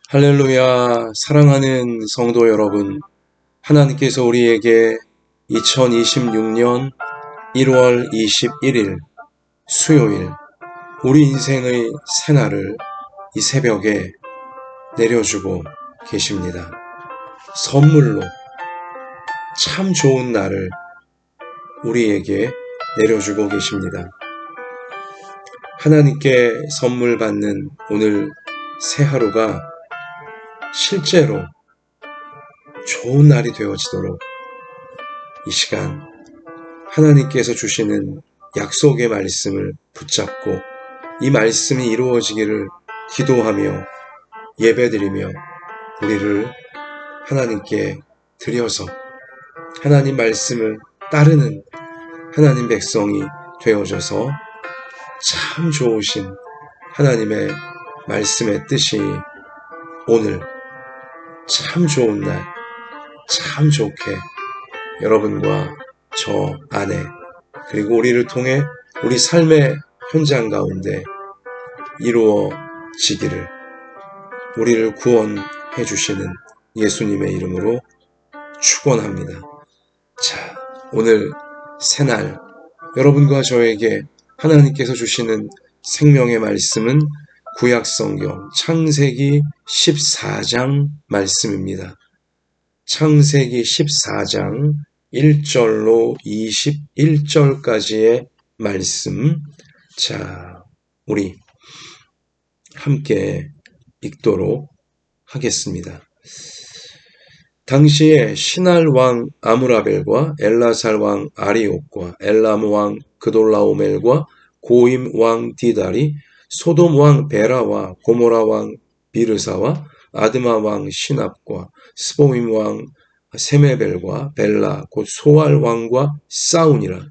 할렐루야, 사랑하는 성도 여러분, 하나님께서 우리에게 2026년 1월 21일 수요일 우리 인생의 새날을 이 새벽에 내려주고 계십니다. 선물로 참 좋은 날을 우리에게 내려주고 계십니다. 하나님께 선물 받는 오늘 새 하루가 실제로 좋은 날이 되어지도록 이 시간 하나님께서 주시는 약속의 말씀을 붙잡고 이 말씀이 이루어지기를 기도하며 예배드리며 우리를 하나님께 드려서 하나님 말씀을 따르는 하나님 백성이 되어져서 참 좋으신 하나님의 말씀의 뜻이 오늘 참 좋은 날, 참 좋게 여러분과 저 안에 그리고 우리를 통해 우리 삶의 현장 가운데 이루어지기를 우리를 구원해 주시는 예수님의 이름으로 축원합니다. 자, 오늘 새날 여러분과 저에게 하나님께서 주시는 생명의 말씀은 구약성경 창세기 14장 말씀입니다. 창세기 14장 1절로 21절까지의 말씀. 자, 우리 함께 읽도록 하겠습니다. 당시에 시날 왕 아므라벨과 엘라살 왕 아리옥과 엘람 왕 그돌라오멜과 고임 왕 디달이 소돔 왕 베라와 고모라 왕 비르사와 아드마 왕 시납과 스보임 왕 세메벨과 벨라 곧 소알 왕과 싸우니라.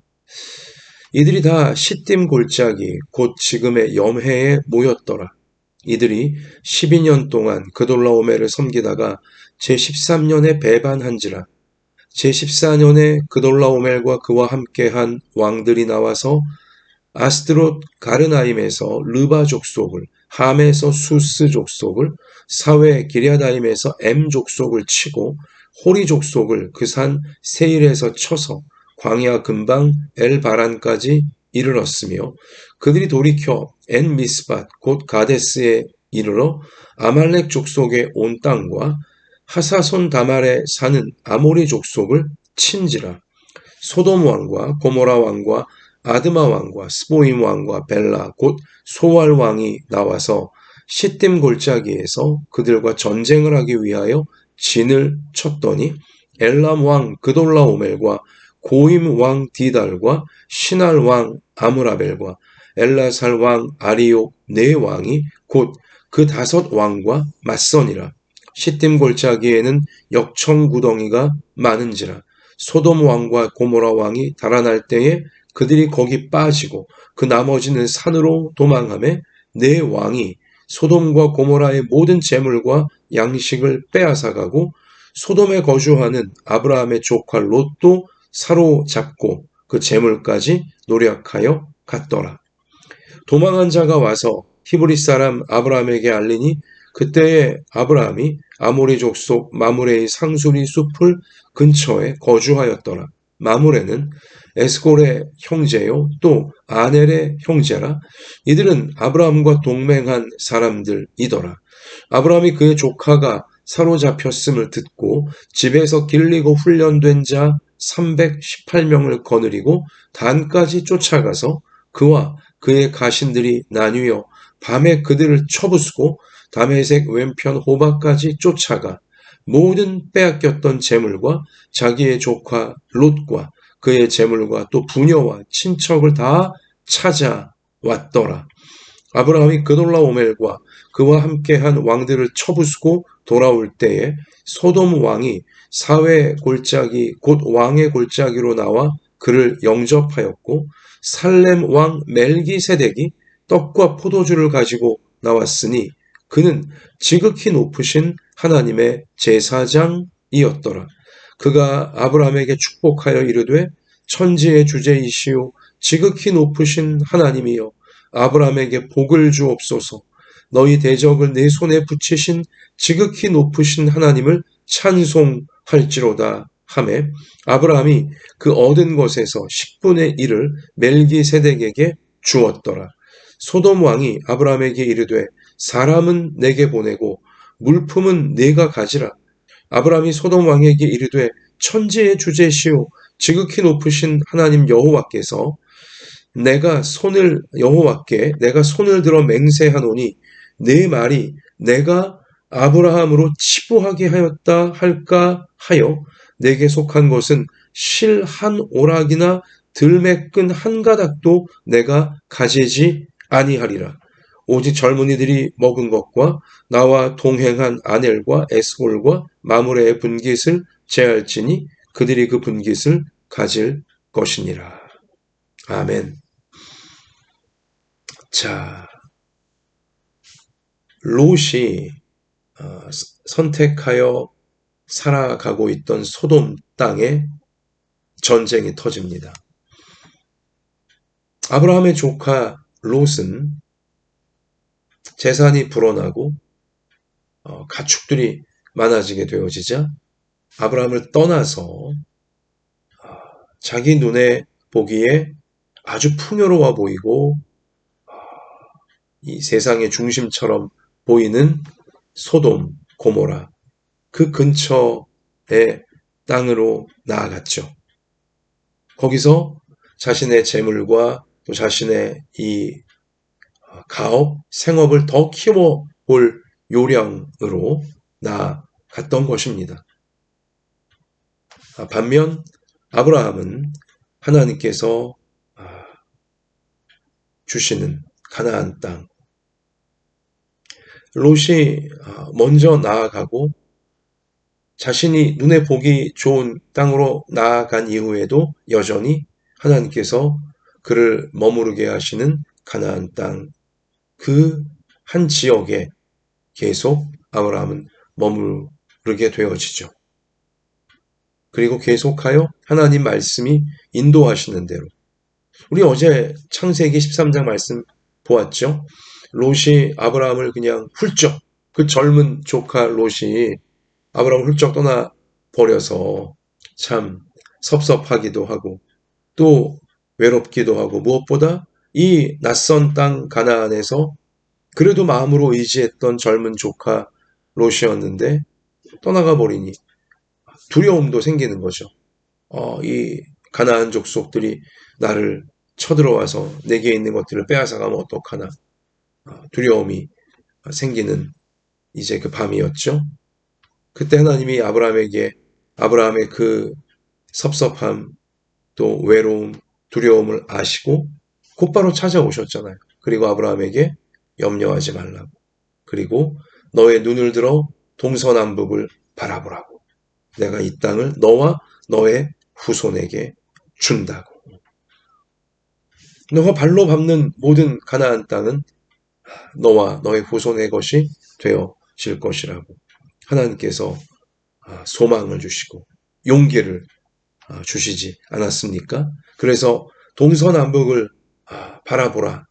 이들이 다 시딤 골짜기 곧 지금의 염해에 모였더라. 이들이 12년 동안 그돌라오멜을 섬기다가 제13년에 배반한지라. 제14년에 그돌라오멜과 그와 함께한 왕들이 나와서 아스드롯 가르나임에서 르바 족속을, 함에서 수스 족속을, 사웨 기랴다임에서 엠 족속을 치고 호리 족속을 그 산 세일에서 쳐서 광야 근방 엘바란까지 이르렀으며 그들이 돌이켜 엔 미스밧 곧 가데스에 이르러 아말렉 족속의 온 땅과 하사손 다말에 사는 아모리 족속을 친지라. 소돔 왕과 고모라 왕과 아드마 왕과 스보임 왕과 벨라 곧 소알 왕이 나와서 시딤 골짜기에서 그들과 전쟁을 하기 위하여 진을 쳤더니 엘람 왕 그돌라오멜과 고임 왕 디달과 시날 왕 아므라벨과 엘라살 왕 아리옥 네 왕이 곧 그 5 왕과 맞서니라. 시딤 골짜기에는 역청구덩이가 많은지라. 소돔 왕과 고모라 왕이 달아날 때에 그들이 거기 빠지고 그 나머지는 산으로 도망하며 네 왕이 소돔과 고모라의 모든 재물과 양식을 빼앗아가고 소돔에 거주하는 아브라함의 조카 롯도 사로잡고 그 재물까지 노략하여 갔더라. 도망한 자가 와서 히브리 사람 아브라함에게 알리니 그때에 아브라함이 아모리 족속 마므레의 상수리 숲을 근처에 거주하였더라. 마므레는 에스골의 형제요 또 아넬의 형제라. 이들은 아브라함과 동맹한 사람들이더라. 아브라함이 그의 조카가 사로잡혔음을 듣고 집에서 길리고 훈련된 자 318명을 거느리고 단까지 쫓아가서 그와 그의 가신들이 나뉘어 밤에 그들을 쳐부수고 다메섹 왼편 호바까지 쫓아가 모든 빼앗겼던 재물과 자기의 조카 롯과 그의 재물과 또 부녀와 친척을 다 찾아왔더라. 아브라함이 그돌라오멜과 그와 함께한 왕들을 쳐부수고 돌아올 때에 소돔 왕이 사회 골짜기 곧 왕의 골짜기로 나와 그를 영접하였고 살렘 왕 멜기세덱이 떡과 포도주를 가지고 나왔으니 그는 지극히 높으신 하나님의 제사장이었더라. 그가 아브라함에게 축복하여 이르되 천지의 주제이시오 지극히 높으신 하나님이여 아브라함에게 복을 주옵소서. 너희 대적을 내 손에 붙이신 지극히 높으신 하나님을 찬송할지로다 하매 아브라함이 그 얻은 것에서 10분의 1을 멜기세덱에게 주었더라. 소돔 왕이 아브라함에게 이르되 사람은 내게 보내고 물품은 네가 가지라. 아브라함이 소돔 왕에게 이르되 천지의 주제시오 지극히 높으신 하나님 여호와께서 내가 손을 들어 맹세하노니 내 말이 내가 아브라함으로 치부하게 하였다 할까 하여 내게 속한 것은 실 한 오락이나 들매끈 한 가닥도 내가 가지지 아니하리라. 오직 젊은이들이 먹은 것과 나와 동행한 아넬과 에스골과 마므레의 분깃을 제할지니 그들이 그 분깃을 가질 것이니라. 아멘. 자, 롯이 선택하여 살아가고 있던 소돔 땅에 전쟁이 터집니다. 아브라함의 조카 롯은 재산이 불어나고 가축들이 많아지게 되어지자 아브라함을 떠나서 자기 눈에 보기에 아주 풍요로워 보이고 이 세상의 중심처럼 보이는 소돔, 고모라 그 근처의 땅으로 나아갔죠. 거기서 자신의 재물과 또 자신의 이 가업, 생업을 더 키워볼 요량으로 나아갔던 것입니다. 반면 아브라함은 하나님께서 주시는 가나안 땅, 롯이 먼저 나아가고 자신이 눈에 보기 좋은 땅으로 나아간 이후에도 여전히 하나님께서 그를 머무르게 하시는 가나안 땅, 그 한 지역에 계속 아브라함은 머무르게 되어지죠. 그리고 계속하여 하나님 말씀이 인도하시는 대로 우리 어제 창세기 13장 말씀 보았죠. 롯이 아브라함을 그냥 훌쩍 그 젊은 조카 롯이 아브라함을 훌쩍 떠나버려서 참 섭섭하기도 하고 또 외롭기도 하고 무엇보다 이 낯선 땅 가나안에서 그래도 마음으로 의지했던 젊은 조카 롯이었는데 떠나가 버리니 두려움도 생기는 거죠. 이 가나안 족속들이 나를 쳐들어와서 내게 있는 것들을 빼앗아가면 어떡하나 두려움이 생기는 이제 그 밤이었죠. 그때 하나님이 아브라함의 그 섭섭함 또 외로움 두려움을 아시고 곧바로 찾아오셨잖아요. 그리고 아브라함에게 염려하지 말라고 그리고 너의 눈을 들어 동서남북을 바라보라고 내가 이 땅을 너와 너의 후손에게 준다고. 너가 발로 밟는 모든 가나안 땅은 너와 너의 후손의 것이 되어질 것이라고 하나님께서 소망을 주시고 용기를 주시지 않았습니까? 그래서 동서남북을 바라보라.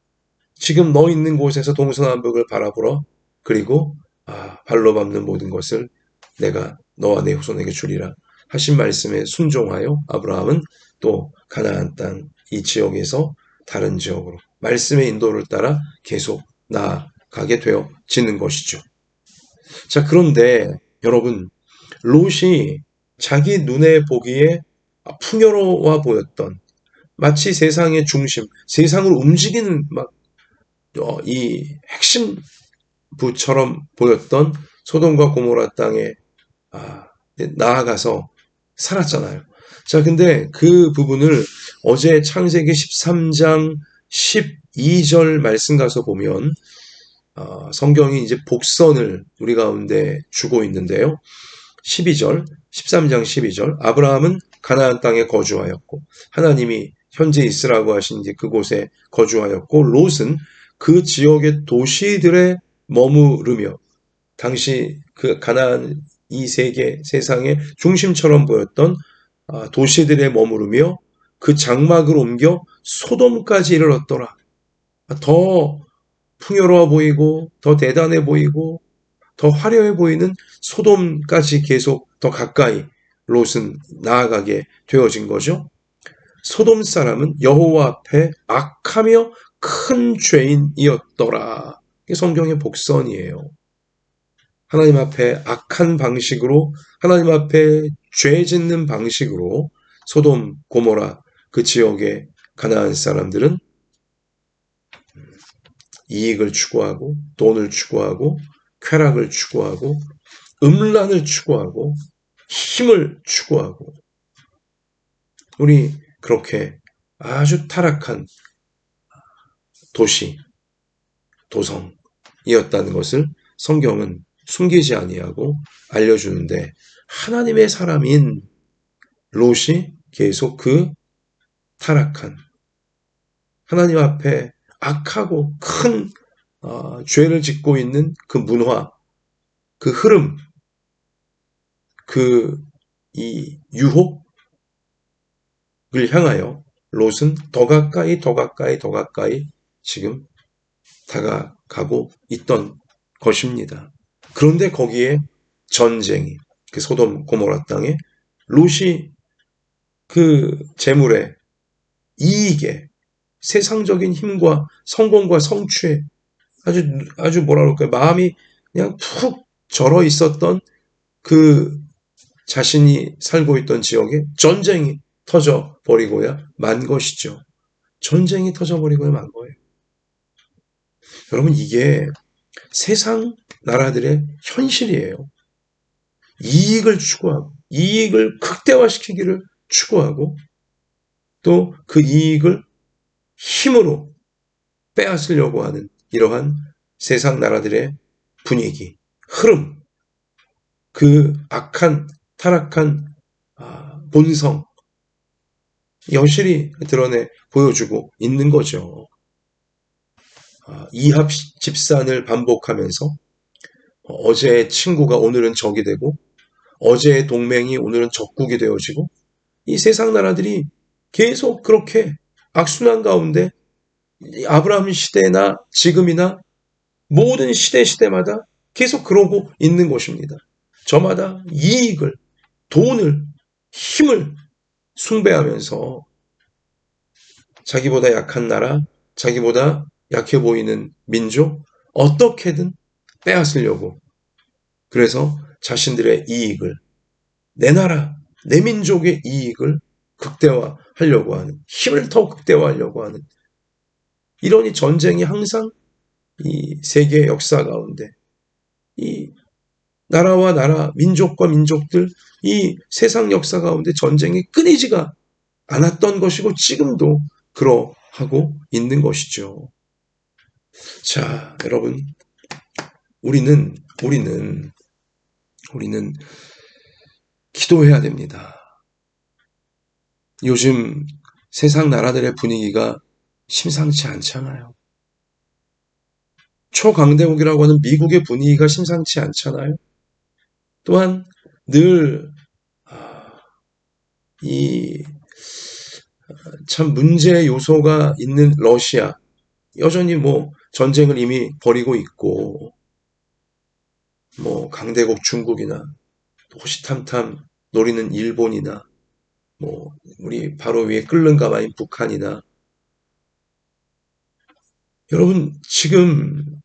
지금 너 있는 곳에서 동서남북을 바라보라. 그리고 발로 밟는 모든 것을 내가 너와 내 후손에게 주리라 하신 말씀에 순종하여 아브라함은 또 가나안 땅 이 지역에서 다른 지역으로 말씀의 인도를 따라 계속 나아가게 되어지는 것이죠. 자, 그런데 여러분 롯이 자기 눈에 보기에 풍요로워 보였던 마치 세상의 중심, 세상을 움직이는 이 핵심부처럼 보였던 소돔과 고모라 땅에 나아가서 살았잖아요. 자, 근데 그 부분을 어제 창세기 13장 12절 말씀 가서 보면 성경이 이제 복선을 우리 가운데 주고 있는데요. 12절, 13장 12절 아브라함은 가나안 땅에 거주하였고 하나님이 현재 있으라고 하신 이제 그곳에 거주하였고 롯은 그 지역의 도시들에 머무르며 당시 그 가나안 이 세상의 중심처럼 보였던 도시들에 머무르며 그 장막을 옮겨 소돔까지 이르렀더라. 더 풍요로워 보이고 더 대단해 보이고 더 화려해 보이는 소돔까지 계속 더 가까이 롯은 나아가게 되어진 거죠. 소돔 사람은 여호와 앞에 악하며 큰 죄인이었더라. 이게 성경의 복선이에요. 하나님 앞에 악한 방식으로, 하나님 앞에 죄 짓는 방식으로 소돔, 고모라 그 지역의 가나안 사람들은 이익을 추구하고 돈을 추구하고 쾌락을 추구하고 음란을 추구하고 힘을 추구하고 우리 그렇게 아주 타락한 도시, 도성이었다는 것을 성경은 숨기지 아니하고 알려주는데 하나님의 사람인 롯이 계속 그 타락한 하나님 앞에 악하고 큰 죄를 짓고 있는 그 문화, 그 흐름, 이 유혹을 향하여 롯은 더 가까이 더 가까이 더 가까이 지금 다가가고 있던 것입니다. 그런데 거기에 전쟁이, 그 소돔 고모라 땅에 롯이 그 재물에, 이익에, 세상적인 힘과 성공과 성취에 아주 뭐라 그럴까요? 마음이 그냥 푹 절어 있었던 그 자신이 살고 있던 지역에 전쟁이 터져버리고야 만 것이죠. 전쟁이 터져버리고야 만 거예요. 여러분, 이게 세상 나라들의 현실이에요. 이익을 추구하고, 이익을 극대화시키기를 추구하고, 또 그 이익을 힘으로 빼앗으려고 하는 이러한 세상 나라들의 분위기, 흐름, 그 악한, 타락한 본성, 여실히 드러내 보여주고 있는 거죠. 이합 집산을 반복하면서 어제의 친구가 오늘은 적이 되고 어제의 동맹이 오늘은 적국이 되어지고 이 세상 나라들이 계속 그렇게 악순환 가운데 아브라함 시대나 지금이나 모든 시대마다 계속 그러고 있는 것입니다. 저마다 이익을, 돈을, 힘을 숭배하면서 자기보다 약한 나라, 자기보다 약해 보이는 민족, 어떻게든 빼앗으려고. 그래서 자신들의 이익을, 내 나라, 내 민족의 이익을 극대화하려고 하는, 힘을 더 극대화하려고 하는 이런 이 전쟁이 항상 이 세계 역사 가운데 이 나라와 나라, 민족과 민족들, 이 세상 역사 가운데 전쟁이 끊이지가 않았던 것이고 지금도 그러하고 있는 것이죠. 자, 여러분, 우리는 기도해야 됩니다. 요즘 세상 나라들의 분위기가 심상치 않잖아요. 초강대국이라고 하는 미국의 분위기가 심상치 않잖아요. 또한 늘 참 문제 요소가 있는 러시아, 여전히 전쟁을 이미 벌이고 있고, 강대국 중국이나 호시탐탐 노리는 일본이나 우리 바로 위에 끓는 가마인 북한이나, 여러분 지금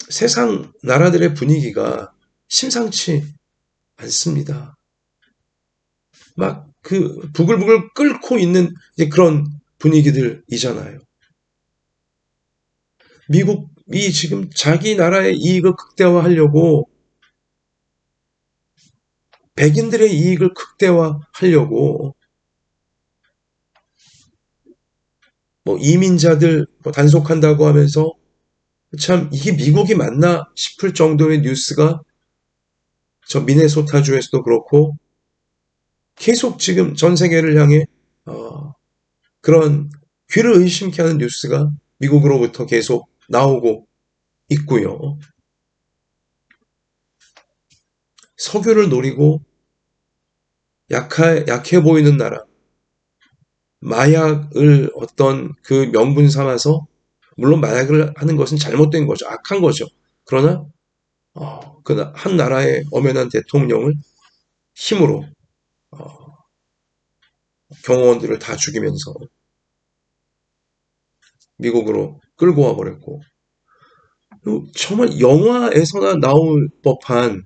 세상 나라들의 분위기가 심상치 않습니다. 막 그 부글부글 끓고 있는 그런 분위기들이잖아요. 미국이 지금 자기 나라의 이익을 극대화하려고, 백인들의 이익을 극대화하려고 이민자들 단속한다고 하면서 참 이게 미국이 맞나 싶을 정도의 뉴스가 저 미네소타주에서도 그렇고 계속 지금 전 세계를 향해 그런 귀를 의심케 하는 뉴스가 미국으로부터 계속 나오고 있고요. 석유를 노리고 약해 보이는 나라, 마약을 어떤 그 명분 삼아서 물론 마약을 하는 것은 잘못된 거죠. 악한 거죠. 그러나 그 한 나라의 엄연한 대통령을 힘으로 경호원들을 다 죽이면서 미국으로 끌고 와버렸고, 정말 영화에서나 나올 법한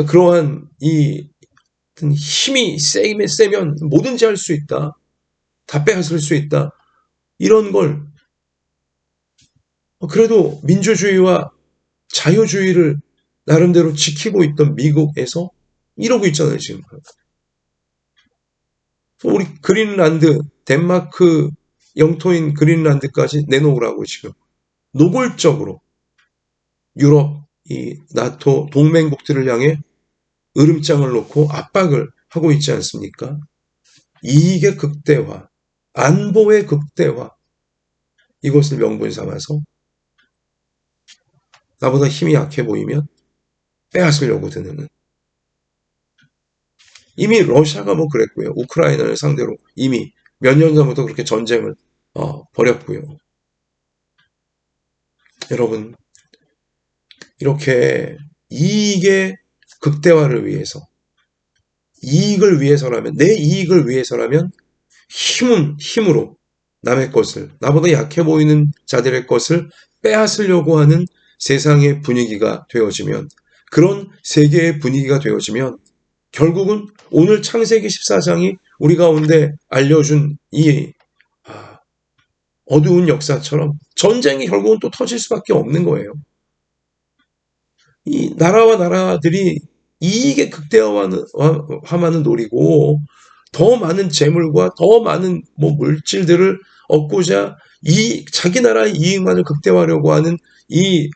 그러한 이 힘이 세면 뭐든지 할 수 있다. 다 빼앗을 수 있다. 이런 걸 그래도 민주주의와 자유주의를 나름대로 지키고 있던 미국에서 이러고 있잖아요, 지금. 우리 그린란드, 덴마크 영토인 그린란드까지 내놓으라고 지금 노골적으로 유럽, 이 나토 동맹국들을 향해 으름장을 놓고 압박을 하고 있지 않습니까? 이익의 극대화, 안보의 극대화, 이것을 명분 삼아서 나보다 힘이 약해 보이면 빼앗으려고 드는. 이미 러시아가 뭐 그랬고요. 우크라이나를 상대로 이미 몇 년 전부터 그렇게 전쟁을 벌였고요. 여러분, 이렇게 이익의 극대화를 위해서, 이익을 위해서라면, 내 이익을 위해서라면 힘으로 남의 것을, 나보다 약해 보이는 자들의 것을 빼앗으려고 하는 세상의 분위기가 되어지면, 그런 세계의 분위기가 되어지면 결국은 오늘 창세기 14장이 우리 가운데 알려준 이 어두운 역사처럼 전쟁이 결국은 또 터질 수밖에 없는 거예요. 이 나라와 나라들이 이익의 극대화만을 노리고 더 많은 재물과 더 많은 물질들을 얻고자 자기 나라의 이익만을 극대화하려고 하는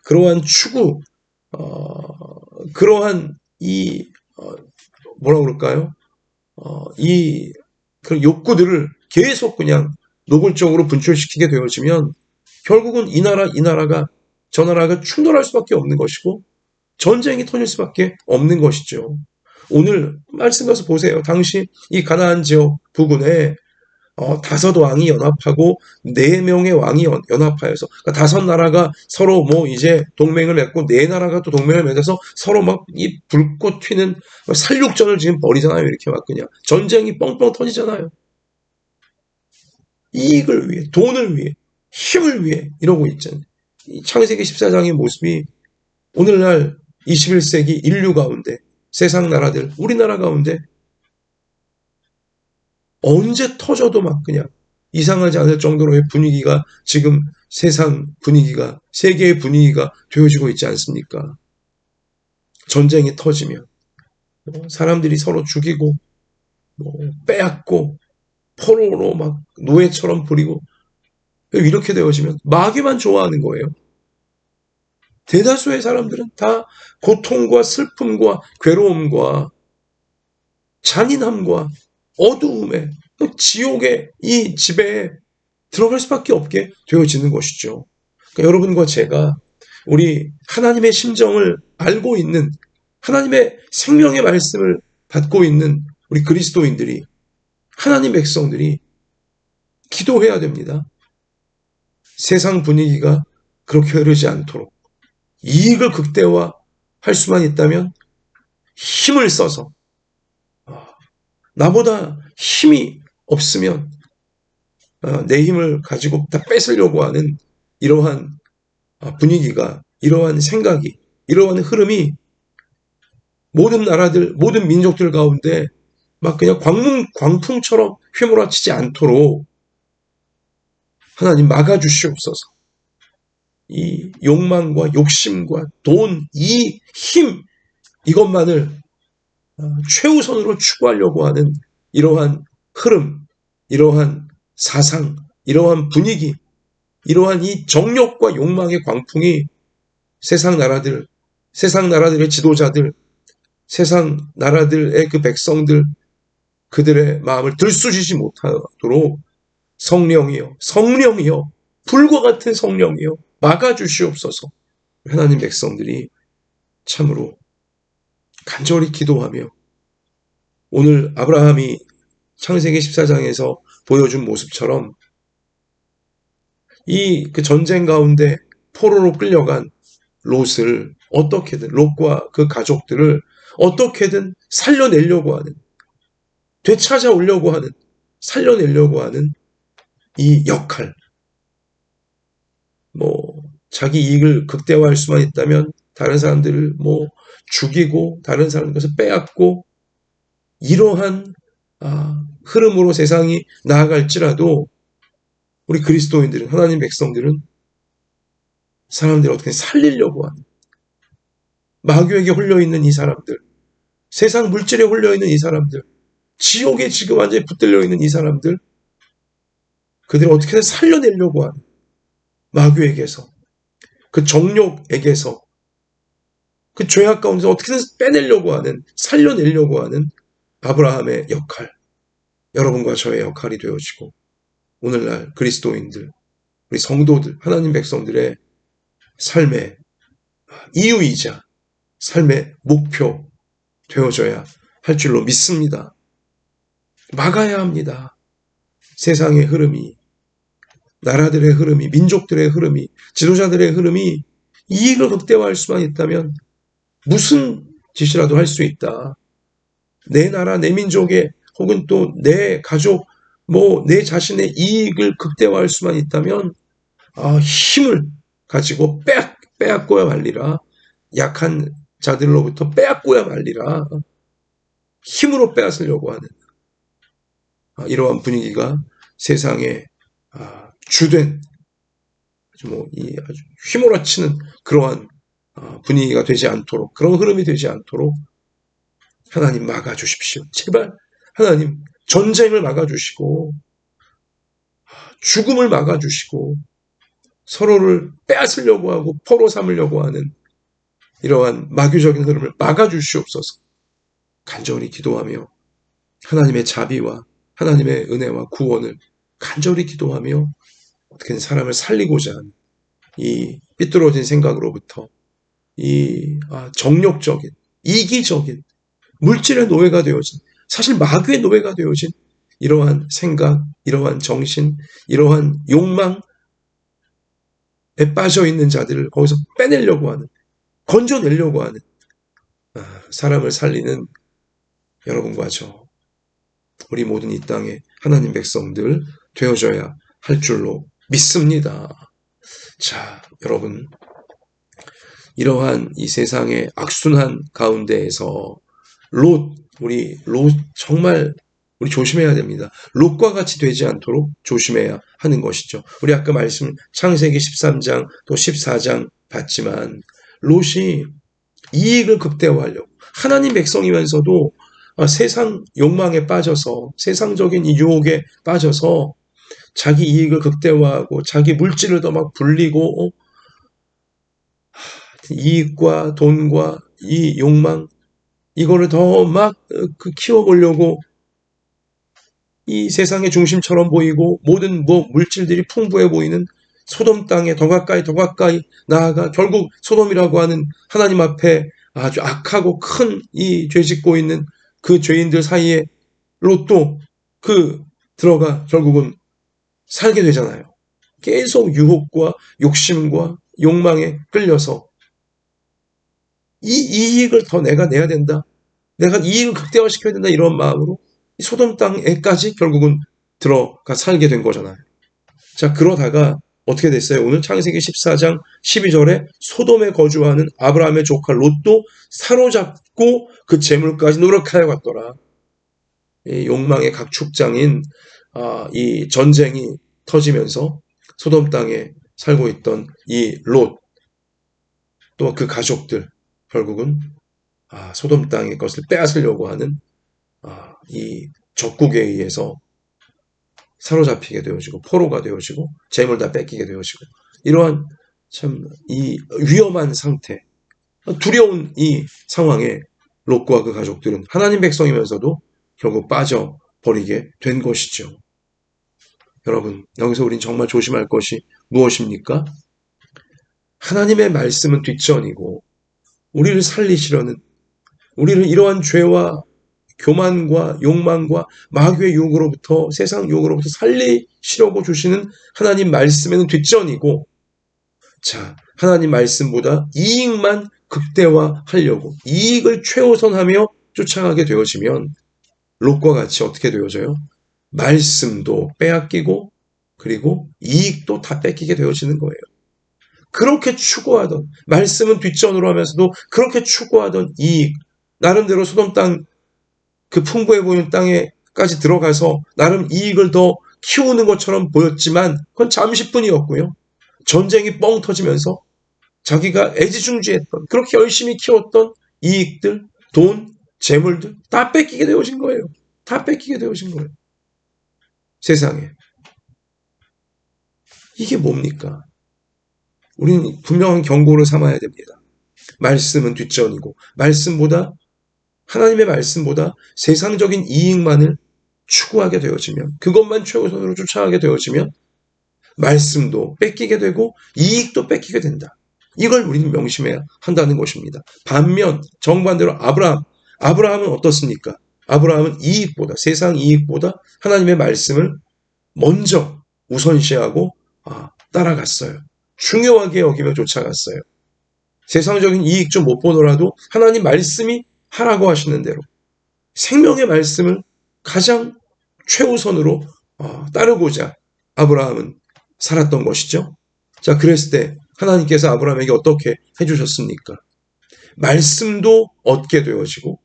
그러한 추구, 그러한 뭐라 그럴까요? 그런 욕구들을 계속 그냥 노골적으로 분출시키게 되어지면 결국은 이 나라가 저 나라가 충돌할 수밖에 없는 것이고 전쟁이 터질 수밖에 없는 것이죠. 오늘 말씀 가서 보세요. 당시 이 가나안 지역 부근에 5왕이 연합하고 4명의 왕이 연합하여서 그러니까 5나라가 서로 이제 동맹을 맺고 4나라가 또 동맹을 맺어서 서로 막 이 불꽃 튀는 살육전을 지금 벌이잖아요. 이렇게 막 그냥 전쟁이 뻥뻥 터지잖아요. 이익을 위해, 돈을 위해, 힘을 위해 이러고 있잖아요. 이 창세기 14장의 모습이 오늘날 21세기 인류 가운데 세상 나라들, 우리나라 가운데 언제 터져도 막 그냥 이상하지 않을 정도로의 분위기가 지금 세상 분위기가, 세계의 분위기가 되어지고 있지 않습니까? 전쟁이 터지면 사람들이 서로 죽이고 빼앗고 포로로 막 노예처럼 부리고 이렇게 되어지면 마귀만 좋아하는 거예요. 대다수의 사람들은 다 고통과 슬픔과 괴로움과 잔인함과 어두움에 지옥의 이 지배에 들어갈 수밖에 없게 되어지는 것이죠. 그러니까 여러분과 제가 우리 하나님의 심정을 알고 있는 하나님의 생명의 말씀을 받고 있는 우리 그리스도인들이 하나님 백성들이 기도해야 됩니다. 세상 분위기가 그렇게 흐르지 않도록 이익을 극대화할 수만 있다면 힘을 써서 나보다 힘이 없으면 내 힘을 가지고 다 뺏으려고 하는 이러한 분위기가, 이러한 생각이, 이러한 흐름이 모든 나라들, 모든 민족들 가운데 막 그냥 광풍처럼 휘몰아치지 않도록 하나님 막아주시옵소서. 이 욕망과 욕심과 돈, 이 힘, 이것만을 최우선으로 추구하려고 하는 이러한 흐름, 이러한 사상, 이러한 분위기, 이러한 이 정욕과 욕망의 광풍이 세상 나라들의 지도자들, 세상 나라들의 그 백성들, 그들의 마음을 들쑤시지 못하도록 성령이여, 불과 같은 성령이여, 막아주시옵소서. 하나님 백성들이 참으로 간절히 기도하며 오늘 아브라함이 창세기 14장에서 보여준 모습처럼 이 그 전쟁 가운데 포로로 끌려간 롯을 어떻게든, 롯과 그 가족들을 어떻게든 살려내려고 하는, 되찾아오려고 하는, 살려내려고 하는 이 역할. 뭐 자기 이익을 극대화할 수만 있다면 다른 사람들을 뭐 죽이고 다른 사람 것을 빼앗고, 이러한 흐름으로 세상이 나아갈지라도 우리 그리스도인들은, 하나님 백성들은 사람들을 어떻게 살리려고 하는, 마귀에게 홀려있는 이 사람들, 세상 물질에 홀려있는 이 사람들, 지옥에 지금 완전히 붙들려 있는 이 사람들, 그들을 어떻게든 살려내려고 하는, 마귀에게서, 그 정욕에게서, 그 죄악 가운데서 어떻게든 빼내려고 하는, 살려내려고 하는 아브라함의 역할, 여러분과 저의 역할이 되어지고, 오늘날 그리스도인들, 우리 성도들, 하나님 백성들의 삶의 이유이자 삶의 목표 되어져야 할 줄로 믿습니다. 막아야 합니다. 세상의 흐름이, 나라들의 흐름이, 민족들의 흐름이, 지도자들의 흐름이 이익을 극대화할 수만 있다면 무슨 짓이라도 할 수 있다. 내 나라, 내 민족의, 혹은 또 내 가족, 내 자신의 이익을 극대화할 수만 있다면 힘을 가지고 빼앗고야 말리라. 약한 자들로부터 빼앗고야 말리라. 힘으로 빼앗으려고 하는 이러한 분위기가 세상에 주된 아주 휘몰아치는 그러한 분위기가 되지 않도록, 그런 흐름이 되지 않도록 하나님 막아주십시오. 제발 하나님 전쟁을 막아주시고 죽음을 막아주시고 서로를 빼앗으려고 하고 포로 삼으려고 하는 이러한 마귀적인 흐름을 막아주시옵소서. 간절히 기도하며 하나님의 자비와 하나님의 은혜와 구원을 간절히 기도하며 어떻게든 사람을 살리고자 하는 이 삐뚤어진 생각으로부터 이 정욕적인, 이기적인, 물질의 노예가 되어진, 사실 마귀의 노예가 되어진 이러한 생각, 이러한 정신, 이러한 욕망에 빠져있는 자들을 거기서 빼내려고 하는, 건져내려고 하는 사람을 살리는 여러분과 저, 우리 모든 이 땅의 하나님 백성들 되어져야 할 줄로 믿습니다. 자, 여러분, 이러한 이 세상의 악순환 가운데에서 우리 롯 정말 우리 조심해야 됩니다. 롯과 같이 되지 않도록 조심해야 하는 것이죠. 우리 아까 말씀 창세기 13장 또 14장 봤지만 롯이 이익을 극대화하려고, 하나님 백성이면서도 세상 욕망에 빠져서, 세상적인 이 유혹에 빠져서 자기 이익을 극대화하고 자기 물질을 더 막 불리고, 이익과 돈과 이 욕망, 이거를 더 막 키워보려고 이 세상의 중심처럼 보이고 모든 물질들이 풍부해 보이는 소돔 땅에 더 가까이 나아가 결국 소돔이라고 하는 하나님 앞에 아주 악하고 큰 이 죄 짓고 있는 그 죄인들 사이에 롯도 들어가 결국은 살게 되잖아요. 계속 유혹과 욕심과 욕망에 끌려서 이 이익을 더 내가 내야 된다, 내가 이익을 극대화시켜야 된다, 이런 마음으로 소돔 땅에까지 결국은 들어가 살게 된 거잖아요. 자, 그러다가 어떻게 됐어요? 오늘 창세기 14장 12절에 소돔에 거주하는 아브라함의 조카 롯도 사로잡고 그 재물까지 노력하여 갔더라. 이 욕망의 각축장인 이 전쟁이 터지면서 소돔 땅에 살고 있던 이 롯, 또 그 가족들, 결국은 소돔 땅의 것을 빼앗으려고 하는 이 적국에 의해서 사로잡히게 되어지고 포로가 되어지고 재물 다 뺏기게 되어지고, 이러한 참 이 위험한 상태, 두려운 이 상황에 롯과 그 가족들은 하나님 백성이면서도 결국 빠져버리게 된 것이죠. 여러분, 여기서 우린 정말 조심할 것이 무엇입니까? 하나님의 말씀은 뒷전이고 우리를 살리시려는, 우리를 이러한 죄와 교만과 욕망과 마귀의 유혹으로부터, 세상 유혹으로부터 살리시려고 주시는 하나님 말씀에는 뒷전이고, 자, 하나님 말씀보다 이익만 극대화하려고 이익을 최우선하며 쫓아가게 되어지면 롯과 같이 어떻게 되어져요? 말씀도 빼앗기고 그리고 이익도 다 뺏기게 되어지는 거예요. 그렇게 추구하던, 말씀은 뒷전으로 하면서도 그렇게 추구하던 이익, 나름대로 소돔 땅, 그 풍부해 보이는 땅에까지 들어가서 나름 이익을 더 키우는 것처럼 보였지만 그건 잠시뿐이었고요. 전쟁이 뻥 터지면서 자기가 애지중지했던, 그렇게 열심히 키웠던 이익들, 돈, 재물들 다 뺏기게 되어진 거예요. 다 뺏기게 되어진 거예요. 세상에. 이게 뭡니까? 우리는 분명한 경고를 삼아야 됩니다. 말씀은 뒷전이고, 하나님의 말씀보다 세상적인 이익만을 추구하게 되어지면, 그것만 최우선으로 쫓아가게 되어지면 말씀도 뺏기게 되고 이익도 뺏기게 된다. 이걸 우리는 명심해야 한다는 것입니다. 반면 정반대로 아브라함은 어떻습니까? 아브라함은 세상 이익보다 하나님의 말씀을 먼저 우선시하고 따라갔어요. 중요하게 여기며 쫓아갔어요. 세상적인 이익 좀 못 보더라도 하나님 말씀이 하라고 하시는 대로 생명의 말씀을 가장 최우선으로 따르고자 아브라함은 살았던 것이죠. 자, 그랬을 때 하나님께서 아브라함에게 어떻게 해주셨습니까? 말씀도 얻게 되어지고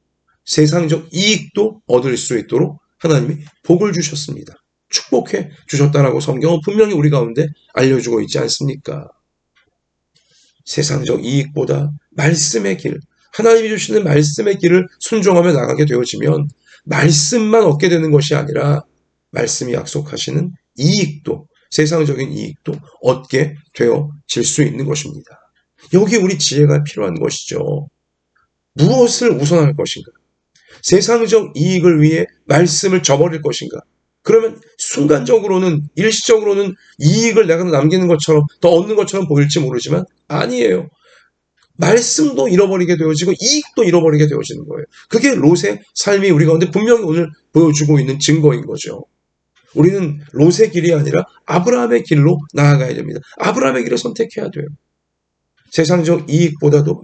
세상적 이익도 얻을 수 있도록 하나님이 복을 주셨습니다. 축복해 주셨다라고 성경은 분명히 우리 가운데 알려주고 있지 않습니까? 세상적 이익보다 말씀의 길, 하나님이 주시는 말씀의 길을 순종하며 나가게 되어지면 말씀만 얻게 되는 것이 아니라 말씀이 약속하시는 이익도, 세상적인 이익도 얻게 되어질 수 있는 것입니다. 여기 우리 지혜가 필요한 것이죠. 무엇을 우선할 것인가? 세상적 이익을 위해 말씀을 저버릴 것인가? 그러면 순간적으로는, 일시적으로는 이익을 내가 남기는 것처럼, 더 얻는 것처럼 보일지 모르지만 아니에요. 말씀도 잃어버리게 되어지고 이익도 잃어버리게 되어지는 거예요. 그게 롯의 삶이 우리 가운데 분명히 오늘 보여주고 있는 증거인 거죠. 우리는 롯의 길이 아니라 아브라함의 길로 나아가야 됩니다. 아브라함의 길을 선택해야 돼요. 세상적 이익보다도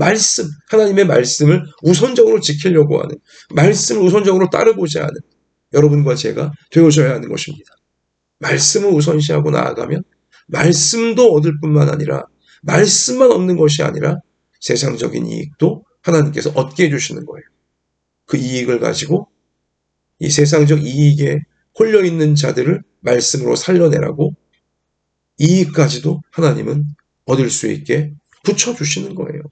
하나님의 말씀을 우선적으로 지키려고 하는, 말씀을 우선적으로 따르고자 하는 여러분과 제가 되어져야 하는 것입니다. 말씀을 우선시하고 나아가면 말씀도 얻을 뿐만 아니라, 말씀만 얻는 것이 아니라 세상적인 이익도 하나님께서 얻게 해주시는 거예요. 그 이익을 가지고 이 세상적 이익에 홀려있는 자들을 말씀으로 살려내라고 이익까지도 하나님은 얻을 수 있게 붙여주시는 거예요.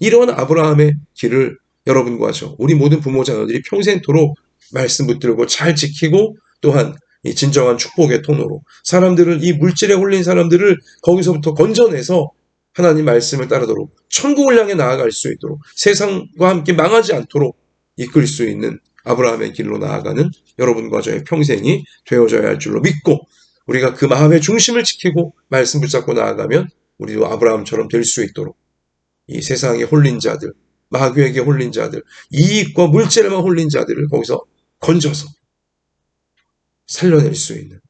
이러한 아브라함의 길을 여러분과 우리 모든 부모 자녀들이 평생토록 말씀 붙들고 잘 지키고, 또한 이 진정한 축복의 통로로 사람들을, 이 물질에 홀린 사람들을 거기서부터 건져내서 하나님 말씀을 따르도록 천국을 향해 나아갈 수 있도록, 세상과 함께 망하지 않도록 이끌 수 있는 아브라함의 길로 나아가는 여러분과 저의 평생이 되어져야 할 줄로 믿고, 우리가 그 마음의 중심을 지키고 말씀 붙잡고 나아가면 우리도 아브라함처럼 될 수 있도록 이 세상에 홀린 자들, 마귀에게 홀린 자들, 이익과 물질에만 홀린 자들을 거기서 건져서 살려낼 수 있는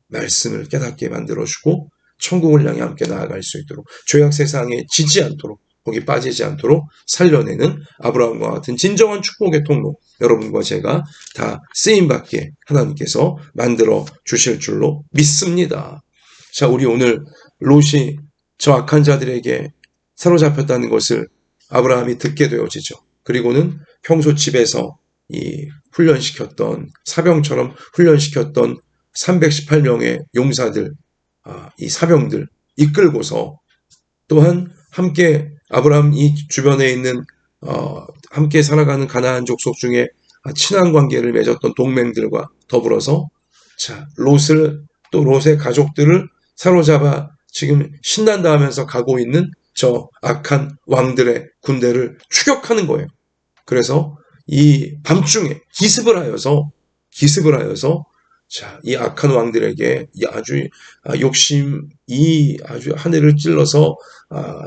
말씀을 깨닫게 만들어주고 천국을 향해 함께 나아갈 수 있도록, 죄악 세상에 지지 않도록, 거기 빠지지 않도록 살려내는 아브라함과 같은 진정한 축복의 통로, 여러분과 제가 다 쓰임받게 하나님께서 만들어 주실 줄로 믿습니다. 자, 우리 오늘 롯이 저 악한 자들에게 사로잡혔다는 것을 아브라함이 듣게 되어지죠. 그리고는 평소 집에서 이 훈련시켰던, 사병처럼 훈련시켰던 318명의 용사들, 이 사병들 이끌고서, 또한 함께 아브라함 이 주변에 있는 함께 살아가는 가나안 족속 중에 친한 관계를 맺었던 동맹들과 더불어서 롯의 가족들을 사로잡아 지금 신난다 하면서 가고 있는 저 악한 왕들의 군대를 추격하는 거예요. 그래서 이 밤중에 기습을 하여서 이 악한 왕들에게 아주 아주 하늘을 찔러서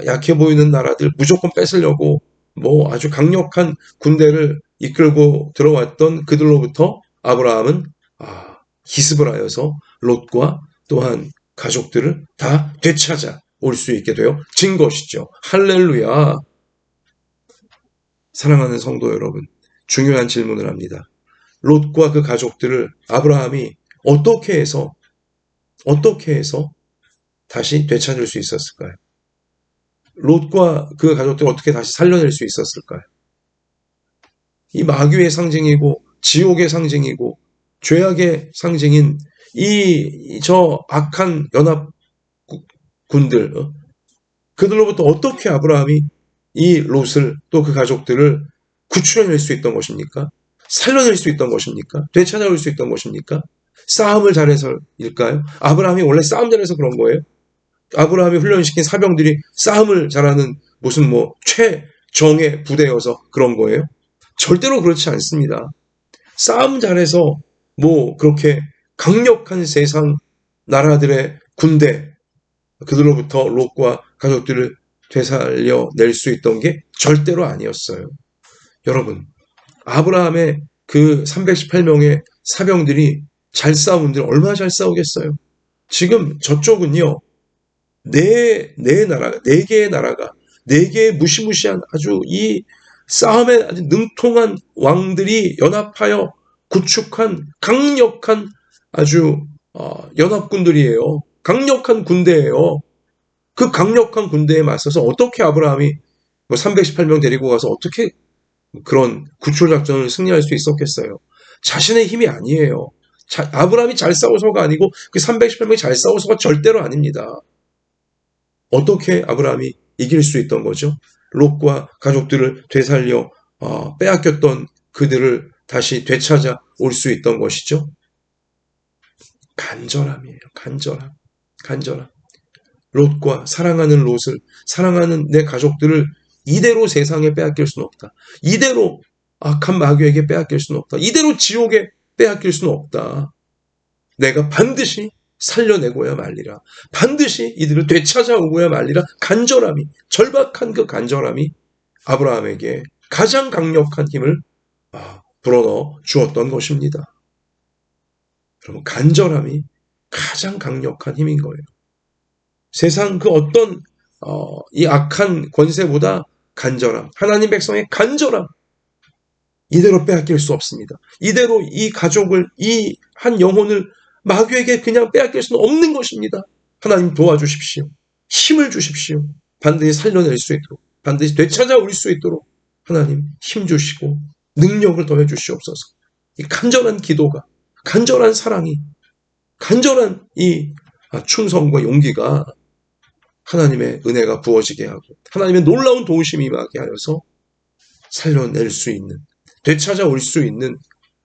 약해 보이는 나라들 무조건 뺏으려고 아주 강력한 군대를 이끌고 들어왔던 그들로부터 아브라함은 기습을 하여서 롯과 또한 가족들을 다 되찾아 올 수 있게 되어진 것이죠. 할렐루야. 사랑하는 성도 여러분, 중요한 질문을 합니다. 롯과 그 가족들을 아브라함이 어떻게 해서 다시 되찾을 수 있었을까요? 롯과 그 가족들을 어떻게 다시 살려낼 수 있었을까요? 이 마귀의 상징이고 지옥의 상징이고 죄악의 상징인 저 악한 연합군들, 그들로부터 어떻게 아브라함이 이 롯을 또 그 가족들을 구출해낼 수 있던 것입니까? 살려낼 수 있던 것입니까? 되찾아올 수 있던 것입니까? 싸움을 잘해서일까요? 아브라함이 원래 싸움 잘해서 그런 거예요? 아브라함이 훈련시킨 사병들이 싸움을 잘하는 무슨 최정예 부대여서 그런 거예요? 절대로 그렇지 않습니다. 싸움 잘해서 그렇게 강력한 세상 나라들의 군대, 그들로부터 롯과 가족들을 되살려낼 수 있던 게 절대로 아니었어요. 여러분, 아브라함의 그 318명의 사병들이 잘 싸우는데 얼마나 잘 싸우겠어요? 지금 저쪽은요, 네 개의 나라가, 네 개의 무시무시한 아주 이 싸움에 아주 능통한 왕들이 연합하여 구축한 강력한 아주 연합군들이에요. 강력한 군대예요. 그 강력한 군대에 맞서서 어떻게 아브라함이 318명 데리고 가서 어떻게 그런 구출 작전을 승리할 수 있었겠어요? 자신의 힘이 아니에요. 아브라함이 잘 싸워서가 아니고 그 318명이 잘 싸워서가 절대로 아닙니다. 어떻게 아브라함이 이길 수 있던 거죠? 롯과 가족들을 되살려 빼앗겼던 그들을 다시 되찾아 올 수 있던 것이죠. 간절함이에요. 간절함. 롯과 사랑하는 롯을, 사랑하는 내 가족들을 이대로 세상에 빼앗길 수는 없다. 이대로 악한 마귀에게 빼앗길 수는 없다. 이대로 지옥에 빼앗길 수는 없다. 내가 반드시 살려내고야 말리라. 반드시 이들을 되찾아오고야 말리라. 간절함이, 절박한 그 간절함이 아브라함에게 가장 강력한 힘을 불어넣어 주었던 것입니다. 여러분, 간절함이 가장 강력한 힘인 거예요. 세상 그 어떤 이 악한 권세보다 간절함, 하나님 백성의 간절함, 이대로 빼앗길 수 없습니다. 이대로 이 가족을, 이 한 영혼을 마귀에게 그냥 빼앗길 수는 없는 것입니다. 하나님 도와주십시오. 힘을 주십시오. 반드시 살려낼 수 있도록, 반드시 되찾아올 수 있도록 하나님 힘 주시고 능력을 더해 주시옵소서. 이 간절한 기도가, 간절한 사랑이, 간절한 이 충성과 용기가 하나님의 은혜가 부어지게 하고 하나님의 놀라운 도우심이 임하게 하여서 살려낼 수 있는, 되찾아올 수 있는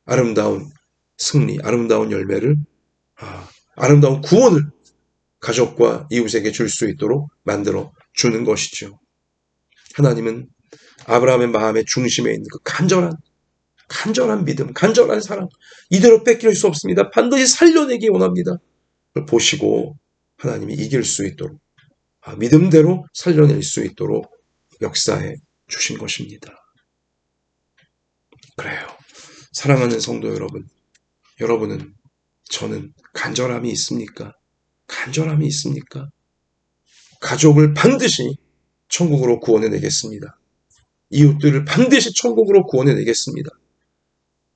아름다운 승리, 아름다운 열매를, 아름다운 구원을 가족과 이웃에게 줄 수 있도록 만들어 주는 것이죠. 하나님은 아브라함의 마음의 중심에 있는 그 간절한 믿음, 간절한 사랑, 이대로 뺏길 수 없습니다. 반드시 살려내기 원합니다. 그걸 보시고 하나님이 이길 수 있도록, 믿음대로 살려낼 수 있도록 역사해 주신 것입니다. 그래요. 사랑하는 성도 여러분, 여러분은, 저는 간절함이 있습니까? 간절함이 있습니까? 가족을 반드시 천국으로 구원해내겠습니다. 이웃들을 반드시 천국으로 구원해내겠습니다.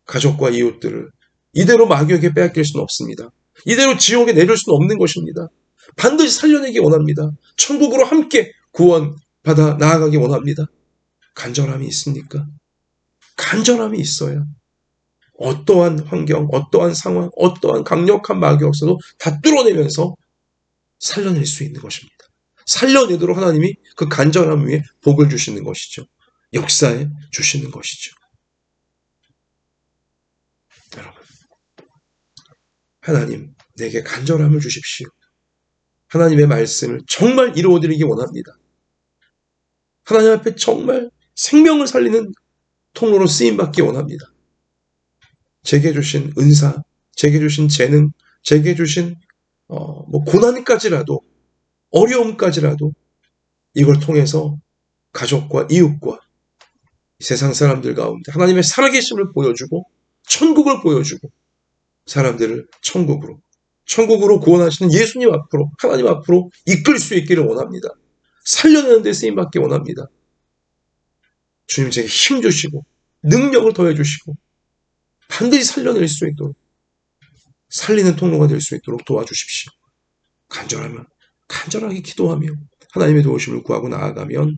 가족과 이웃들을 이대로 마귀에게 빼앗길 수는 없습니다. 이대로 지옥에 내릴 수는 없는 것입니다. 반드시 살려내기 원합니다. 천국으로 함께 구원받아 나아가기 원합니다. 간절함이 있습니까? 간절함이 있어야 어떠한 환경, 어떠한 상황, 어떠한 강력한 마귀 역사도 다 뚫어내면서 살려낼 수 있는 것입니다. 살려내도록 하나님이 그 간절함 위에 복을 주시는 것이죠. 역사해 주시는 것이죠. 여러분, 하나님 내게 간절함을 주십시오. 하나님의 말씀을 정말 이루어드리기 원합니다. 하나님 앞에 정말 생명을 살리는 통로로 쓰임받기 원합니다. 제게 주신 은사, 제게 주신 재능, 제게 주신 고난까지라도, 어려움까지라도 이걸 통해서 가족과 이웃과 세상 사람들 가운데 하나님의 살아계심을 보여주고 천국을 보여주고 사람들을 천국으로 구원하시는 예수님 앞으로, 하나님 앞으로 이끌 수 있기를 원합니다. 살려내는 데 쓰임받기 원합니다. 주님 제게 힘 주시고 능력을 더해 주시고 반드시 살려낼 수 있도록, 살리는 통로가 될 수 있도록 도와주십시오. 간절하게 기도하며 하나님의 도우심을 구하고 나아가면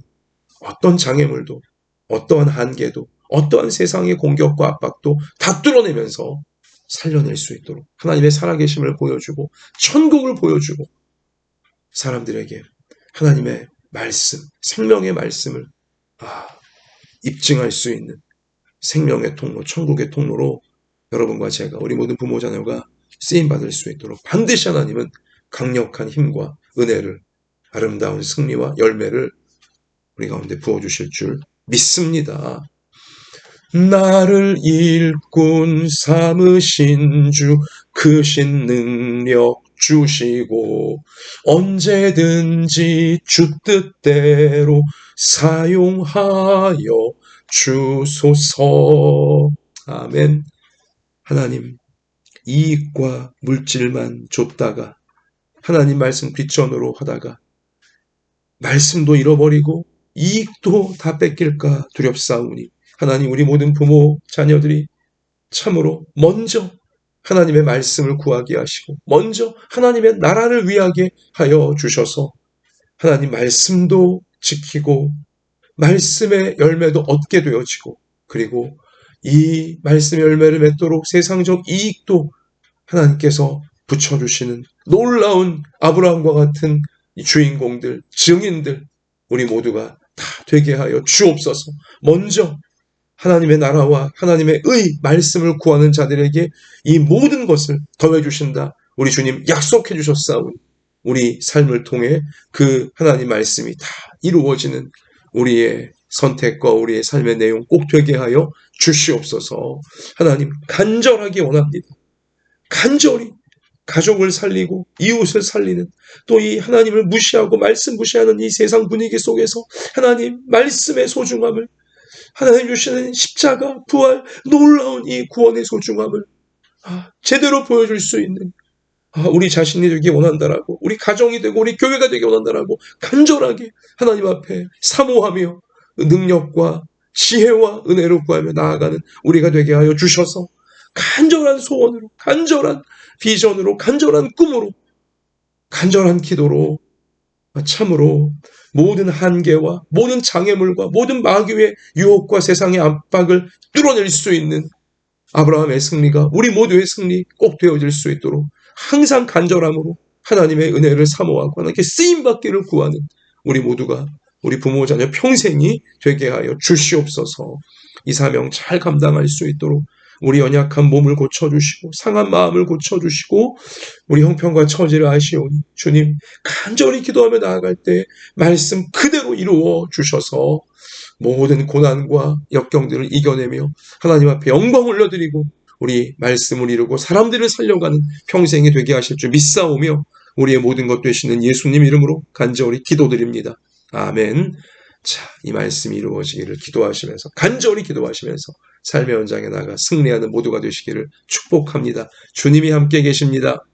어떤 장애물도, 어떠한 한계도, 어떠한 세상의 공격과 압박도 다 뚫어내면서 살려낼 수 있도록 하나님의 살아계심을 보여주고 천국을 보여주고 사람들에게 하나님의 말씀, 생명의 말씀을 입증할 수 있는 생명의 통로, 천국의 통로로 여러분과 제가, 우리 모든 부모 자녀가 쓰임받을 수 있도록 반드시 하나님은 강력한 힘과 은혜를, 아름다운 승리와 열매를 우리 가운데 부어주실 줄 믿습니다. 나를 일꾼 삼으신 주 크신 능력 주시고 언제든지 주 뜻대로 사용하여 주소서. 아멘. 하나님, 이익과 물질만 줬다가 하나님 말씀 뒷전으로 하다가 말씀도 잃어버리고 이익도 다 뺏길까 두렵사오니 하나님, 우리 모든 부모 자녀들이 참으로 먼저 하나님의 말씀을 구하게 하시고 먼저 하나님의 나라를 위하게 하여 주셔서 하나님 말씀도 지키고 말씀의 열매도 얻게 되어지고 그리고 이 말씀의 열매를 맺도록 세상적 이익도 하나님께서 붙여주시는 놀라운 아브라함과 같은 주인공들, 증인들 우리 모두가 다 되게 하여 주옵소서. 먼저 하나님의 나라와 하나님의 의 말씀을 구하는 자들에게 이 모든 것을 더해 주신다. 우리 주님 약속해 주셨사오니 우리 삶을 통해 그 하나님 말씀이 다 이루어지는 우리의 선택과 우리의 삶의 내용 꼭 되게 하여 주시옵소서. 하나님 간절하게 원합니다. 간절히 가족을 살리고 이웃을 살리는 또 이 하나님을 무시하고 말씀 무시하는 이 세상 분위기 속에서 하나님 말씀의 소중함을, 하나님 주시는 십자가 부활 놀라운 이 구원의 소중함을 제대로 보여줄 수 있는 우리 자신이 되기 원한다라고, 우리 가정이 되고 우리 교회가 되기 원한다라고 간절하게 하나님 앞에 사모하며 능력과 지혜와 은혜로 구하며 나아가는 우리가 되게 하여 주셔서 간절한 소원으로, 간절한 비전으로, 간절한 꿈으로, 간절한 기도로 참으로 모든 한계와 모든 장애물과 모든 마귀의 유혹과 세상의 압박을 뚫어낼 수 있는 아브라함의 승리가 우리 모두의 승리 꼭 되어질 수 있도록 항상 간절함으로 하나님의 은혜를 사모하고 하나님께 쓰임받기를 구하는 우리 모두가, 우리 부모 자녀 평생이 되게 하여 주시옵소서. 이 사명 잘 감당할 수 있도록 우리 연약한 몸을 고쳐주시고 상한 마음을 고쳐주시고 우리 형편과 처지를 아시오니 주님 간절히 기도하며 나아갈 때 말씀 그대로 이루어 주셔서 모든 고난과 역경들을 이겨내며 하나님 앞에 영광 올려드리고 우리 말씀을 이루고 사람들을 살려가는 평생이 되게 하실 줄 믿사오며 우리의 모든 것 되시는 예수님 이름으로 간절히 기도드립니다. 아멘. 자, 이 말씀이 이루어지기를 기도하시면서, 간절히 기도하시면서 삶의 현장에 나가 승리하는 모두가 되시기를 축복합니다. 주님이 함께 계십니다.